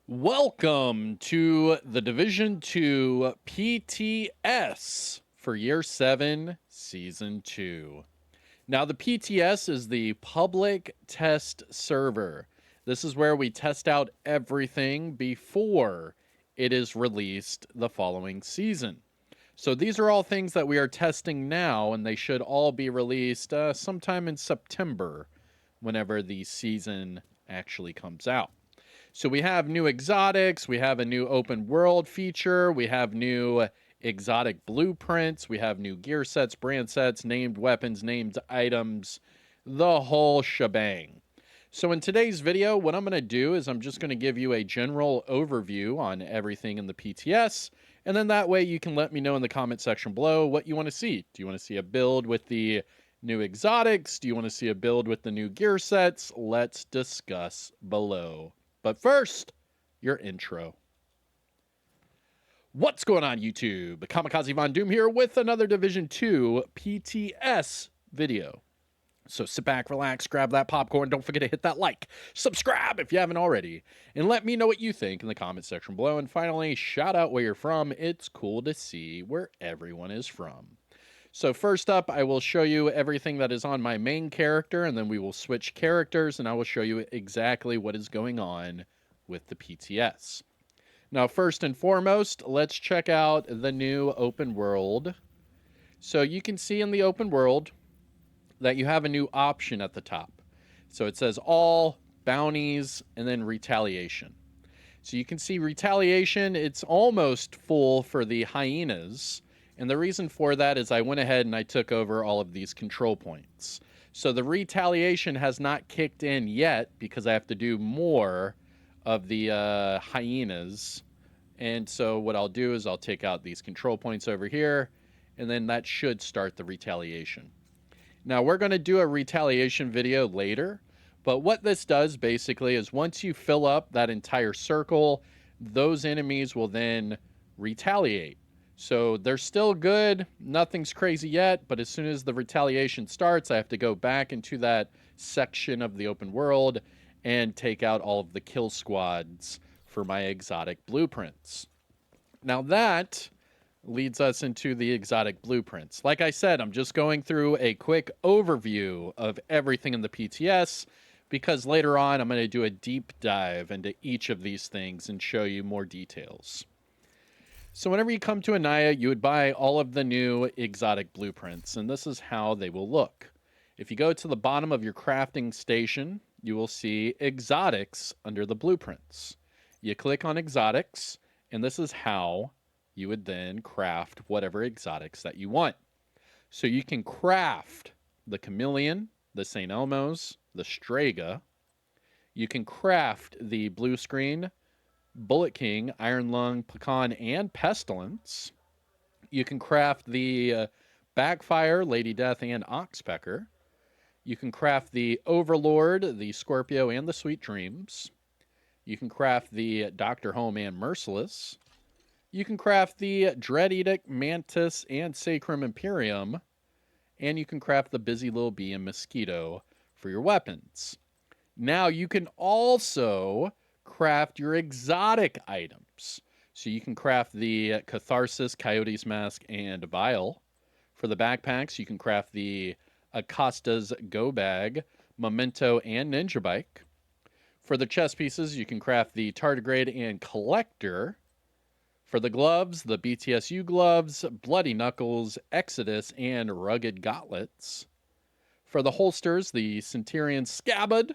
Welcome to the Division 2 PTS for Year 7, Season 2. Now, the PTS is the Public Test Server. This is where we test out everything before it is released the following season. So these are all things that we are testing now, and they should all be released sometime in September, whenever the season actually comes out. So we have new exotics, we have a new open world feature, we have new exotic blueprints, we have new gear sets, brand sets, named weapons, named items, the whole shebang. So in today's video, what I'm going to do is I'm just going to give you a general overview on everything in the PTS, and then that way you can let me know in the comment section below what you want to see. Do you want to see a build with the new exotics? Do you want to see a build with the new gear sets? Let's discuss below. But first, your intro. What's going on, YouTube? Kamikazevondoom here with another Division 2 PTS video. So sit back, relax, grab that popcorn. Don't forget to hit that like, subscribe if you haven't already, and let me know what you think in the comment section below. And finally, shout out where you're from. It's cool to see where everyone is from. So first up, I will show you everything that is on my main character, and then we will switch characters, and I will show you exactly what is going on with the PTS. Now, first and foremost, let's check out the new open world. So you can see in the open world that you have a new option at the top. So it says all, bounties, and then retaliation. So you can see retaliation, it's almost full for the hyenas. And the reason for that is I went ahead and I took over all of these control points. So the retaliation has not kicked in yet because I have to do more of the hyenas. And so what I'll do is I'll take out these control points over here, and then that should start the retaliation. Now we're going to do a retaliation video later, but what this does basically is once you fill up that entire circle, those enemies will then retaliate. So they're still good, nothing's crazy yet, but as soon as the retaliation starts, I have to go back into that section of the open world and take out all of the kill squads for my exotic blueprints. Now that leads us into the exotic blueprints. Like I said, I'm just going through a quick overview of everything in the PTS because later on I'm going to do a deep dive into each of these things and show you more details. So whenever you come to Anaya, you would buy all of the new exotic blueprints, and this is how they will look. If you go to the bottom of your crafting station, you will see exotics under the blueprints. You click on exotics, and this is how you would then craft whatever exotics that you want. So you can craft the chameleon, the St. Elmo's, the Strega. You can craft the blue screen, Bullet King, Iron Lung, Pecan, and Pestilence. You can craft the Backfire, Lady Death, and Oxpecker. You can craft the Overlord, the Scorpio, and the Sweet Dreams. You can craft the Dr. Home and Merciless. You can craft the Dread Edict, Mantis, and Sacrum Imperium. And you can craft the Busy Little Bee and Mosquito for your weapons. Now you can also craft your exotic items. So you can craft the Catharsis, Coyote's Mask, and Vial. For the backpacks, you can craft the Acosta's Go Bag, Memento, and Ninja Bike. For the chest pieces, you can craft the Tardigrade and Collector. For the gloves, the BTSU gloves, Bloody Knuckles, Exodus, and Rugged Gauntlets. For the holsters, the Centurion Scabbard,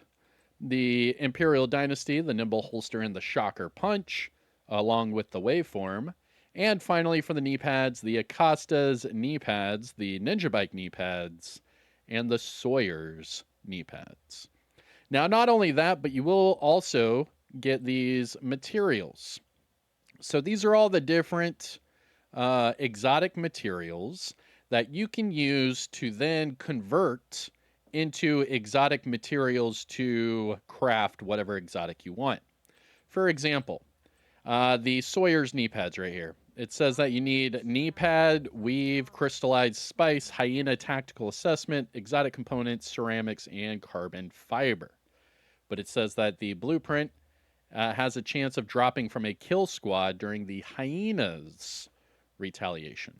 the Imperial Dynasty, the Nimble Holster, and the Shocker Punch, along with the Waveform. And finally, for the knee pads, the Acosta's knee pads, the Ninja Bike knee pads, and the Sawyer's knee pads. Now, not only that, but you will also get these materials. So these are all the different exotic materials that you can use to then convert into exotic materials to craft whatever exotic you want. For example, the Sawyer's knee pads right here. It says that you need knee pad, weave, crystallized spice, hyena tactical assessment, exotic components, ceramics, and carbon fiber. But it says that the blueprint has a chance of dropping from a kill squad during the hyenas retaliation.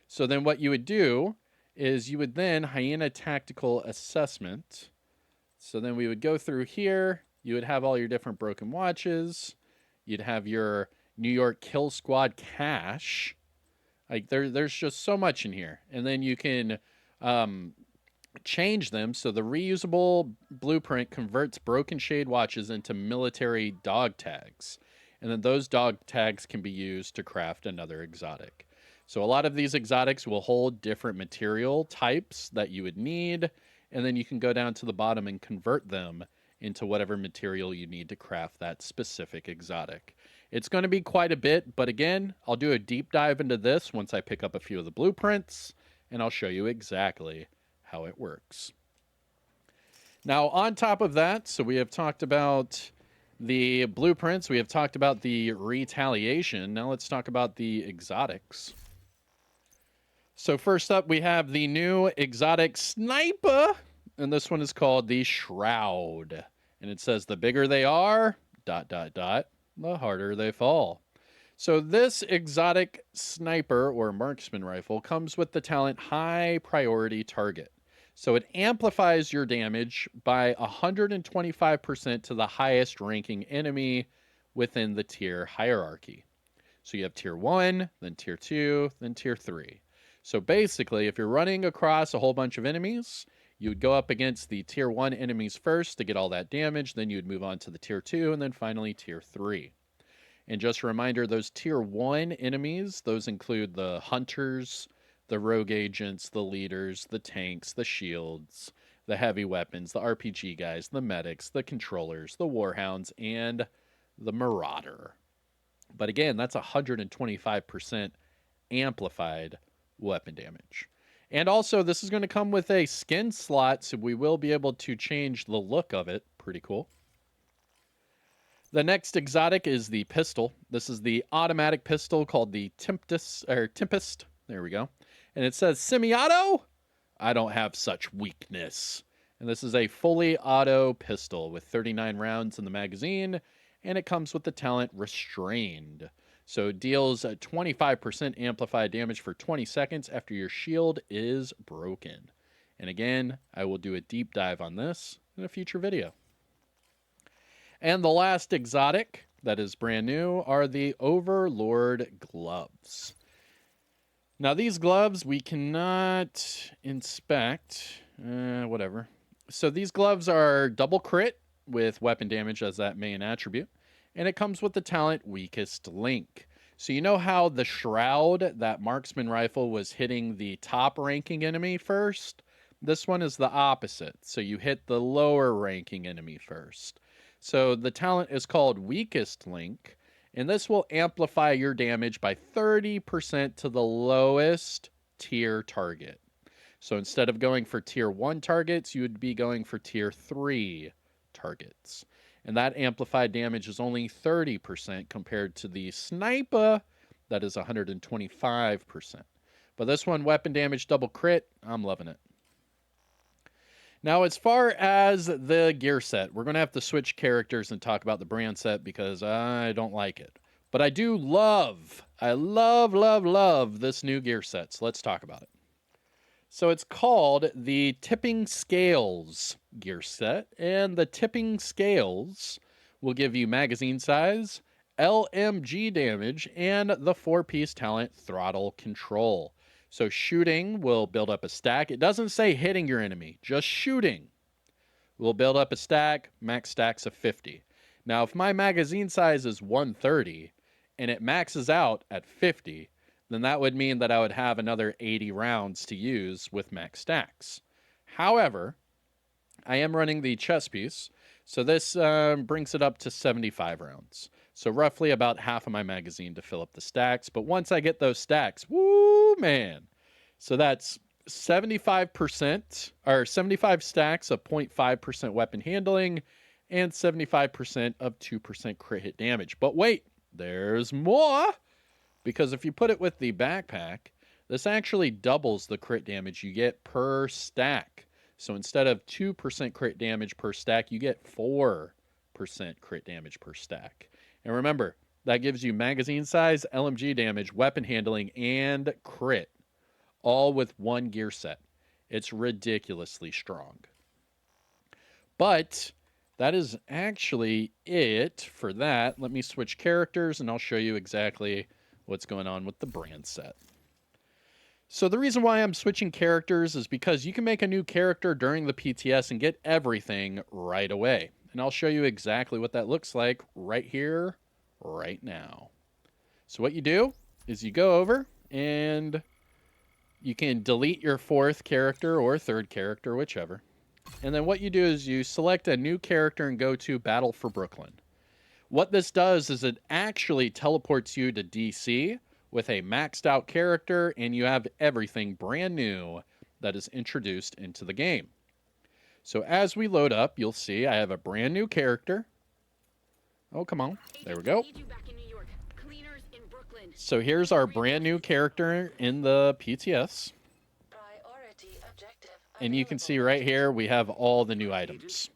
So then what you would do is you would then hyena tactical assessment. So then we would go through here. You would have all your different broken watches. You'd have your New York kill squad cache. Like there's just so much in here. And then you can change them. So the reusable blueprint converts broken shade watches into military dog tags. And then those dog tags can be used to craft another exotic. So a lot of these exotics will hold different material types that you would need. And then you can go down to the bottom and convert them into whatever material you need to craft that specific exotic. It's going to be quite a bit, but again, I'll do a deep dive into this once I pick up a few of the blueprints, and I'll show you exactly how it works. Now, on top of that, so we have talked about the blueprints, we have talked about the retaliation. Now let's talk about the exotics. So first up, we have the new exotic sniper, and this one is called the Shroud. And it says the bigger they are, ... the harder they fall. So this exotic sniper or marksman rifle comes with the talent High Priority Target. So it amplifies your damage by 125% to the highest ranking enemy within the tier hierarchy. So you have tier 1, then tier 2, then tier 3. So basically, if you're running across a whole bunch of enemies, you would go up against the tier 1 enemies first to get all that damage, then you would move on to the tier 2, and then finally tier 3. And just a reminder, those tier 1 enemies, those include the hunters, the rogue agents, the leaders, the tanks, the shields, the heavy weapons, the RPG guys, the medics, the controllers, the warhounds, and the marauder. But again, that's 125% amplified weapon damage. And also, this is going to come with a skin slot, so we will be able to change the look of it. Pretty cool. The next exotic is the pistol. This is the automatic pistol called the Tempest. There we go. And it says semi-auto. I don't have such weakness. And this is a fully auto pistol with 39 rounds in the magazine, and it comes with the talent Restrained. So it deals 25% amplified damage for 20 seconds after your shield is broken. And again, I will do a deep dive on this in a future video. And the last exotic that is brand new are the Overlord gloves. Now these gloves we cannot inspect, whatever. So these gloves are double crit with weapon damage as that main attribute. And it comes with the talent Weakest Link. So you know how the Shroud, that marksman rifle, was hitting the top ranking enemy first? This one is the opposite. So you hit the lower ranking enemy first. So the talent is called Weakest Link, and this will amplify your damage by 30% to the lowest tier target. So instead of going for tier 1 targets, you would be going for tier 3 targets. And that amplified damage is only 30% compared to the sniper, that is 125%. But this one, weapon damage double crit, I'm loving it. Now, as far as the gear set, we're going to have to switch characters and talk about the brand set because I don't like it. But I love this new gear set, so let's talk about it. So it's called the Tipping Scales gear set, and the Tipping Scales will give you magazine size, LMG damage, and the 4-piece talent Throttle Control. So shooting will build up a stack. It doesn't say hitting your enemy, just shooting will build up a stack, max stacks of 50. Now, if my magazine size is 130 and it maxes out at 50, then that would mean that I would have another 80 rounds to use with max stacks. However, I am running the chest piece, so this brings it up to 75 rounds. So roughly about half of my magazine to fill up the stacks. But once I get those stacks, woo, man. So that's 75% or 75 stacks of 0.5% weapon handling and 75% of 2% crit hit damage. But wait, there's more. Because if you put it with the backpack, this actually doubles the crit damage you get per stack. So instead of 2% crit damage per stack, you get 4% 20% crit damage per stack. And remember, that gives you magazine size, LMG damage, weapon handling, and crit, all with one gear set. It's ridiculously strong. But that is actually it for that. Let me switch characters, and I'll show you exactly what's going on with the brand set. So the reason why I'm switching characters is because you can make a new character during the PTS and get everything right away. And I'll show you exactly what that looks like right here, right now. So what you do is you go over and you can delete your 4th character or 3rd character, whichever. And then what you do is you select a new character and go to Battle for Brooklyn. What this does is it actually teleports you to DC with a maxed out character, and you have everything brand new that is introduced into the game. So as we load up, you'll see I have a brand new character. Oh, come on. There we go. So here's our brand new character in the PTS. And you can see right here, we have all the new items.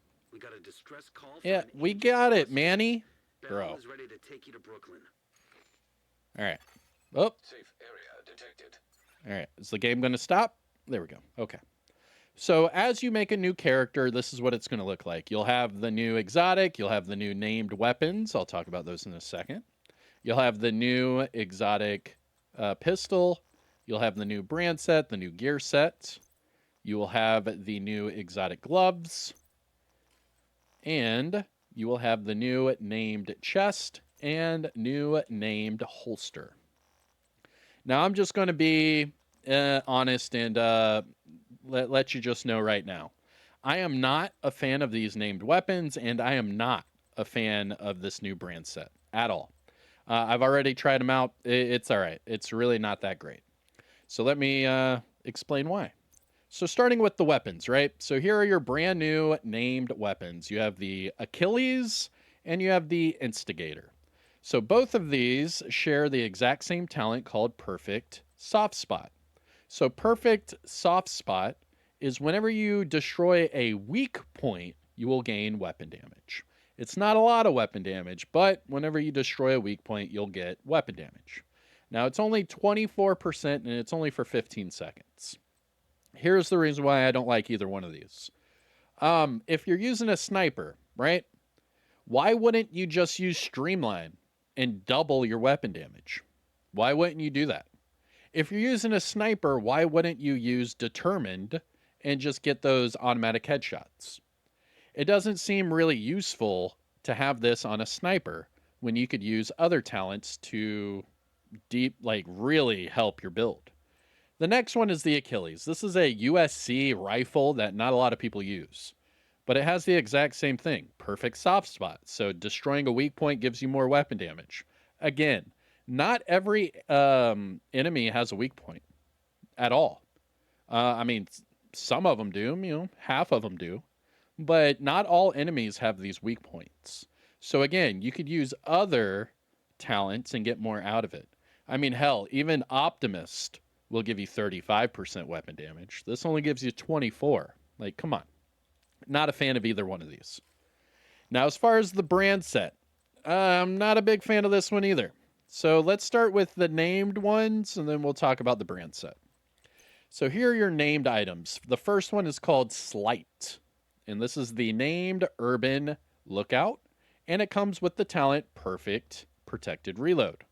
Yeah, we got it, Manny. Bro. All right. Oh. All right. Is the game going to stop? There we go. Okay. So as you make a new character, this is what it's going to look like. You'll have the new exotic. You'll have the new named weapons. I'll talk about those in a second. You'll have the new exotic pistol. You'll have the new brand set, the new gear set. You will have the new exotic gloves. And you will have the new named chest and new named holster. Now, I'm just going to be honest and let you just know right now. I am not a fan of these named weapons, and I am not a fan of this new brand set at all. I've already tried them out. It's all right. It's really not that great. So let me explain why. So starting with the weapons, right? So here are your brand new named weapons. You have the Achilles and you have the Instigator. So both of these share the exact same talent called Perfect Soft Spot. So Perfect Soft Spot is whenever you destroy a weak point, you will gain weapon damage. It's not a lot of weapon damage, but whenever you destroy a weak point, you'll get weapon damage. Now, it's only 24%, and it's only for 15 seconds. Here's the reason why I don't like either one of these. If you're using a sniper, right, why wouldn't you just use Streamline and double your weapon damage? Why wouldn't you do that? If you're using a sniper, why wouldn't you use Determined and just get those automatic headshots? It doesn't seem really useful to have this on a sniper when you could use other talents to really help your build. The next one is the Achilles. This is a USC rifle that not a lot of people use, but it has the exact same thing. Perfect soft spot. So destroying a weak point gives you more weapon damage. Again, not every enemy has a weak point at all. Some of them do, half of them do, but not all enemies have these weak points. So again, you could use other talents and get more out of it. Hell, even Optimist will give you 35% weapon damage. This only gives you 24. Come on. Not a fan of either one of these. Now, as far as the brand set, I'm not a big fan of this one either. So let's start with the named ones, and then we'll talk about the brand set. So here are your named items. The first one is called Slight, and this is the named Urban Lookout, and it comes with the talent Perfect Protected Reload.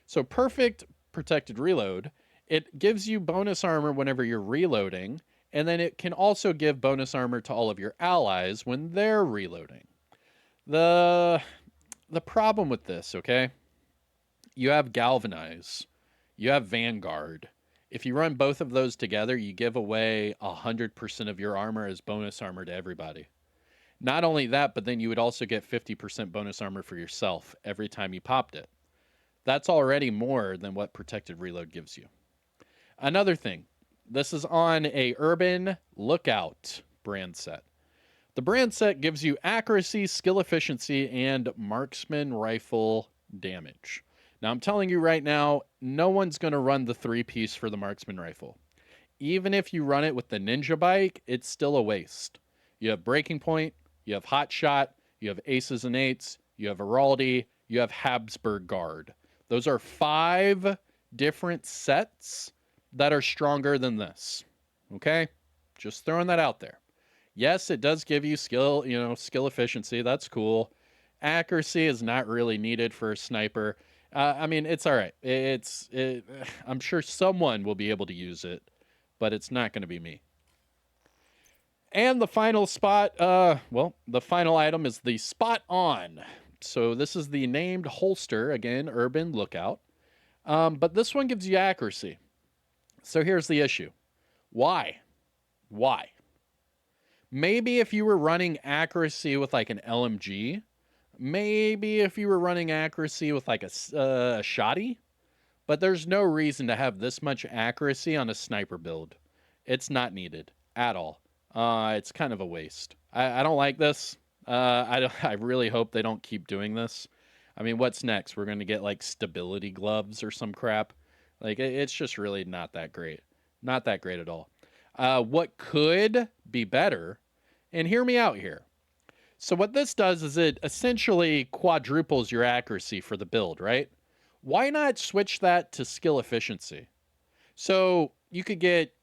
So Perfect Protected Reload, it gives you bonus armor whenever you're reloading, and then it can also give bonus armor to all of your allies when they're reloading. The problem with this, okay? You have Galvanize, you have Vanguard. If you run both of those together, you give away 100% of your armor as bonus armor to everybody. Not only that, but then you would also get 50% bonus armor for yourself every time you popped it. That's already more than what Protected Reload gives you. Another thing, this is on a Urban Lookout brand set. The brand set gives you accuracy, skill efficiency, and marksman rifle damage. Now, I'm telling you right now, no one's going to run the 3-piece for the marksman rifle. Even if you run it with the ninja bike, it's still a waste. You have breaking point, you have hot shot, you have aces and eights, you have Heraldry, you have Habsburg Guard. Those are 5 different sets that are stronger than this. Okay? Just throwing that out there. Yes, it does give you skill, skill efficiency. That's cool. Accuracy is not really needed for a sniper. I mean, it's all right. I'm sure someone will be able to use it, but it's not going to be me. And the final spot, the final item is the Spot On. So this is the named holster, again, Urban Lookout. But this one gives you accuracy. So here's the issue. Why? Maybe if you were running accuracy with like an LMG, maybe if you were running accuracy with like a shotty, but there's no reason to have this much accuracy on a sniper build. It's not needed at all. It's kind of a waste. I don't like this. I really hope they don't keep doing this. I mean, what's next? We're going to get like stability gloves or some crap. Like, it's just really not that great. Not that great at all. What could be better, and hear me out here. So what this does is it essentially quadruples your accuracy for the build, right? Why not switch that to skill efficiency? So you could get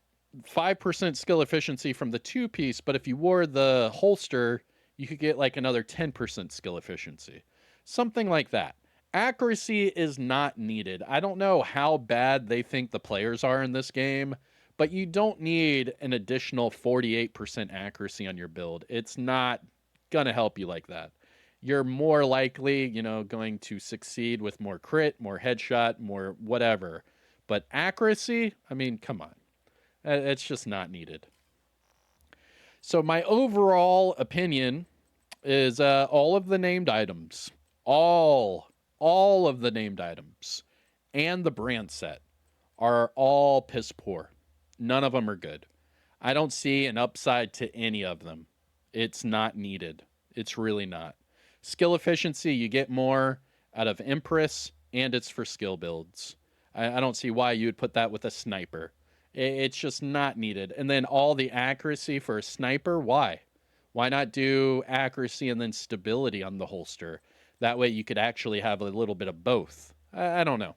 5% skill efficiency from the 2-piece, but if you wore the holster, you could get like another 10% skill efficiency. Something like that. Accuracy is not needed. I don't know how bad they think the players are in this game, but you don't need an additional 48% accuracy on your build. It's not going to help you like that. You're more likely, going to succeed with more crit, more headshot, more whatever. But accuracy, I mean, come on. It's just not needed. So my overall opinion is all of the named items, all of the named items and the brand set are all piss poor. None of them are good. I don't see an upside to any of them. It's not needed. It's really not. Skill efficiency, you get more out of Empress, and it's for skill builds. I don't see why you would put that with a sniper. It's just not needed. And then all the accuracy for a sniper, why? Why not do accuracy and then stability on the holster? That way you could actually have a little bit of both. I don't know.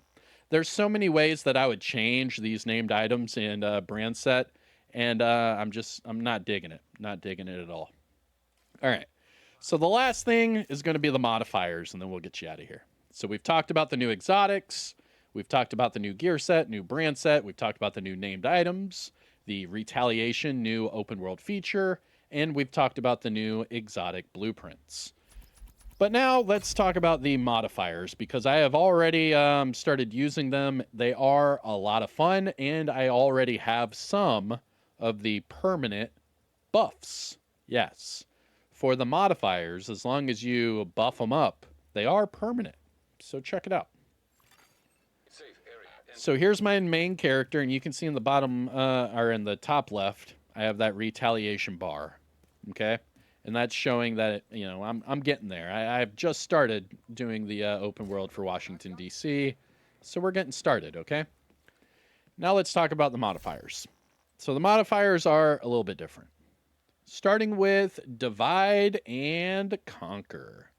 There's so many ways that I would change these named items in brand set, and I'm not digging it. Not digging it at all. All right. So the last thing is going to be the modifiers, and then we'll get you out of here. So we've talked about the new exotics. We've talked about the new gear set, new brand set. We've talked about the new named items, the retaliation, new open world feature, and we've talked about the new exotic blueprints. But now let's talk about the modifiers, because I have already started using them. They are a lot of fun, and I already have some of the permanent buffs. Yes. For the modifiers, as long as you buff them up, they are permanent. So check it out. So here's my main character, and you can see in the bottom, or in the top left, I have that retaliation bar. Okay? And that's showing that, I'm getting there. I've just started doing the open world for Washington, D.C., so we're getting started, okay? Now let's talk about the modifiers. So the modifiers are a little bit different. Starting with Divide and Conquer.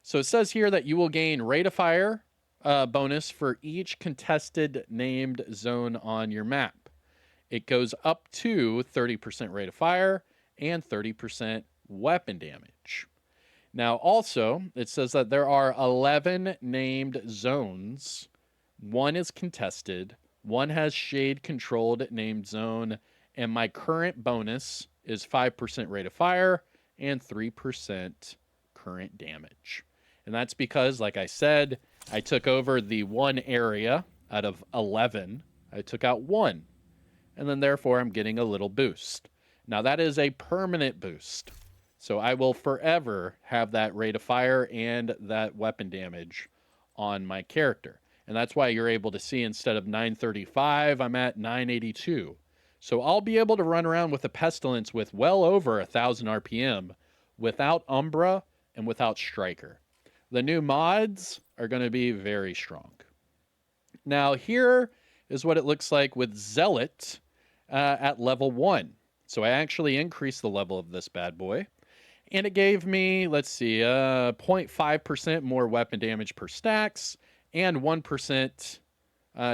So it says here that you will gain rate of fire bonus for each contested named zone on your map. It goes up to 30% rate of fire and 30% weapon damage. Now also, it says that there are 11 named zones. 1 is contested, 1 has shade-controlled named zone, and my current bonus is 5% rate of fire and 3% current damage. And that's because, like I said, I took over the 1 area out of 11. I took out 1. And then therefore I'm getting a little boost. Now that is a permanent boost. So I will forever have that rate of fire and that weapon damage on my character. And that's why you're able to see instead of 935, I'm at 982. So I'll be able to run around with a Pestilence with well over 1,000 RPM without Umbra and without Striker. The new mods are going to be very strong. Now here is what it looks like with Zealot at level 1. So I actually increased the level of this bad boy. And it gave me, let's see, 0.5% more weapon damage per stacks and 1%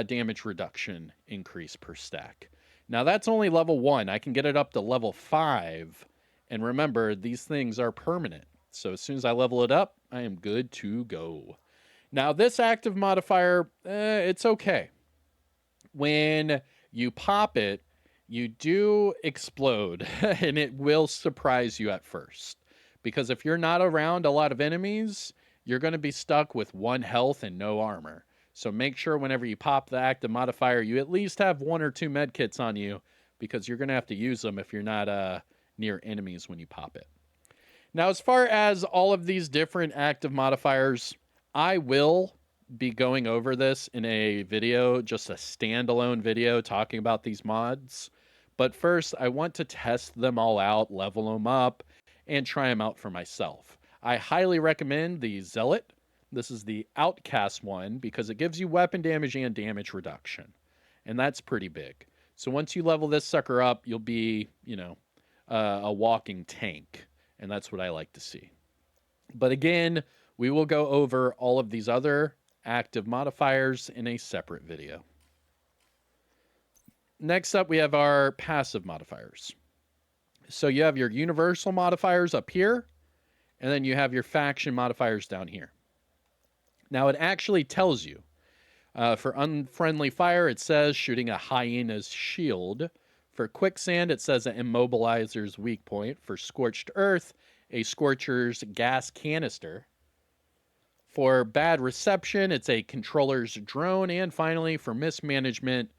damage reduction increase per stack. Now that's only level 1. I can get it up to level 5. And remember, these things are permanent. So as soon as I level it up, I am good to go. Now this active modifier, it's okay. When you pop it, you do explode, and it will surprise you at first. Because if you're not around a lot of enemies, you're going to be stuck with 1 health and no armor. So make sure whenever you pop the active modifier, you at least have 1 or 2 med kits on you, because you're going to have to use them if you're not near enemies when you pop it. Now, as far as all of these different active modifiers, I will be going over this in a video, just a standalone video talking about these mods. But first, I want to test them all out, level them up, and try them out for myself. I highly recommend the Zealot. This is the Outcast one because it gives you weapon damage and damage reduction. And that's pretty big. So once you level this sucker up, you'll be, a walking tank. And that's what I like to see. But again, we will go over all of these other active modifiers in a separate video. Next up, we have our passive modifiers. So you have your universal modifiers up here, and then you have your faction modifiers down here. Now, it actually tells you. For unfriendly fire, it says shooting a hyena's shield. For quicksand, it says an immobilizer's weak point. For scorched earth, a scorcher's gas canister. For bad reception, it's a controller's drone. And finally, for mismanagement,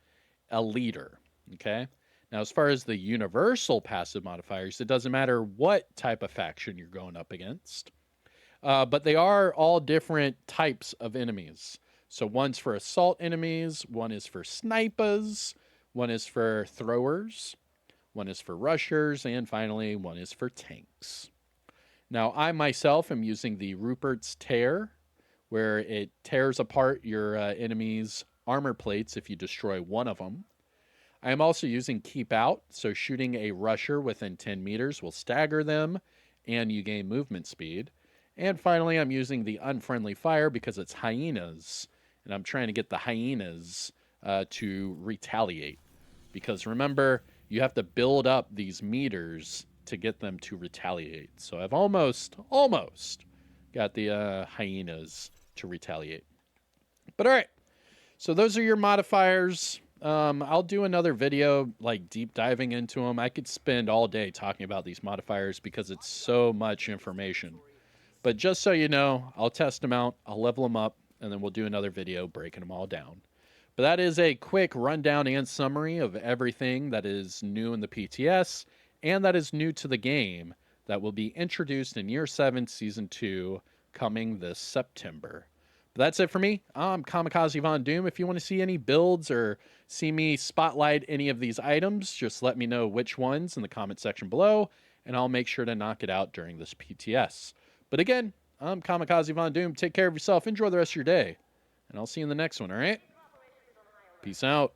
a leader. Okay? Now, as far as the universal passive modifiers, it doesn't matter what type of faction you're going up against. But they are all different types of enemies. So one's for assault enemies, one is for snipers, one is for throwers, one is for rushers, and finally, one is for tanks. Now, I myself am using the Rupert's Tear, where it tears apart your enemy's armor plates if you destroy one of them. I am also using Keep Out, so shooting a rusher within 10 meters will stagger them, and you gain movement speed. And finally, I'm using the Unfriendly Fire because it's hyenas, and I'm trying to get the hyenas to retaliate. Because remember, you have to build up these meters to get them to retaliate. So I've almost got the hyenas to retaliate. But all right, so those are your modifiers. I'll do another video like deep diving into them. I could spend all day talking about these modifiers because it's so much information. But just so you know, I'll test them out, I'll level them up, and then we'll do another video breaking them all down. But that is a quick rundown and summary of everything that is new in the PTS and that is new to the game that will be introduced in Year 7 Season 2 coming this September. But that's it for me. I'm Kamikazevondoom. If you want to see any builds or see me spotlight any of these items, just let me know which ones in the comment section below, and I'll make sure to knock it out during this PTS. But again, I'm Kamikazevondoom. Take care of yourself. Enjoy the rest of your day. And I'll see you in the next one, all right? Peace out.